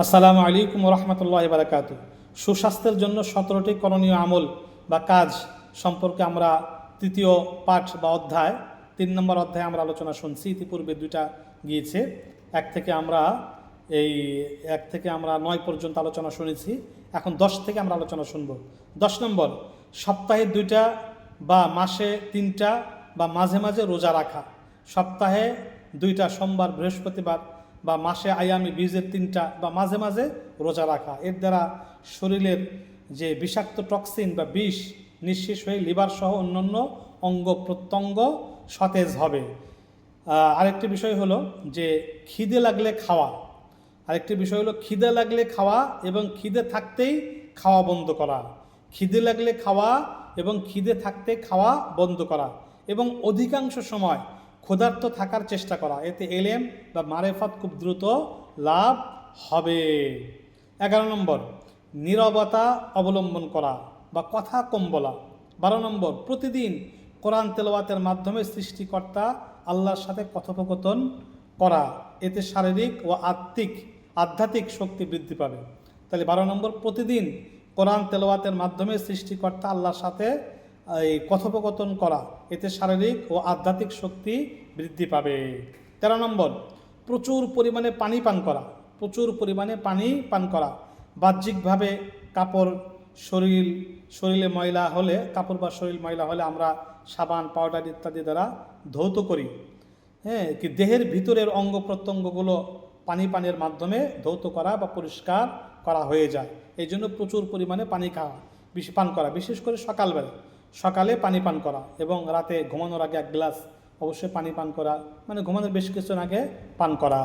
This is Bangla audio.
আসসালামু আলাইকুম রহমতুল্লাহ বারাকাতু। সুস্বাস্থ্যের জন্য 17টি করণীয় আমল বা কাজ সম্পর্কে আমরা তৃতীয় পাঠ বা অধ্যায় 3 নম্বর অধ্যায়ে আমরা আলোচনা শুনছি। ইতিপূর্বে 2টা গিয়েছে। এক থেকে আমরা 9 পর্যন্ত আলোচনা শুনেছি। এখন 10 থেকে আমরা আলোচনা শুনব। 10 নম্বর, সপ্তাহে 2টা বা মাসে 3টা বা মাঝে মাঝে রোজা রাখা। সপ্তাহে 2টা, সোমবার বৃহস্পতিবার, বা মাসে আয়ামি বীজের 3টা বা মাঝে মাঝে রোজা রাখা। এর দ্বারা শরীরের যে বিষাক্ত টক্সিন বা বিষ নিঃশেষ হয়ে লিভার সহ অন্যান্য অঙ্গ প্রত্যঙ্গ সতেজ হবে। আরেকটি বিষয় হলো যে খিদে লাগলে খাওয়া এবং খিদে থাকতেই খাওয়া বন্ধ করা। খিদে লাগলে খাওয়া এবং খিদে থাকতে খাওয়া বন্ধ করা এবং অধিকাংশ সময় ক্ষুধার্ত থাকার চেষ্টা করা। এতে এলেম বা মারেফাত খুব দ্রুত লাভ হবে। 11 নম্বর, নীরবতা অবলম্বন করা বা কথা কম বলা। 12 নম্বর, প্রতিদিন কোরআন তেলাওয়াতের মাধ্যমে সৃষ্টিকর্তা আল্লাহর সাথে কথোপকথন করা। এতে শারীরিক ও আধ্যাত্মিক শক্তি বৃদ্ধি পাবে। তাহলে 12 নম্বর, প্রতিদিন কোরআন তেলাওয়াতের মাধ্যমে সৃষ্টিকর্তা আল্লাহর সাথে এই কথোপকথন করা। এতে শারীরিক ও আধ্যাত্মিক শক্তি বৃদ্ধি পাবে। 13 নম্বর, প্রচুর পরিমাণে পানি পান করা। বাহ্যিকভাবে শরীরে ময়লা হলে শরীর ময়লা হলে আমরা সাবান, পাউডার ইত্যাদি দ্বারা ধৌত করি। কি দেহের ভিতরের অঙ্গ প্রত্যঙ্গগুলো পানের মাধ্যমে ধৌত করা বা পরিষ্কার করা হয়ে যায়। এই জন্য প্রচুর পরিমাণে পান করা, বিশেষ করে সকালে পানি পান করা এবং রাতে ঘুমানোর আগে 1 গ্লাস অবশ্যই পানি পান করা, মানে ঘুমানোর বেশ কিছুক্ষণ আগে পান করা।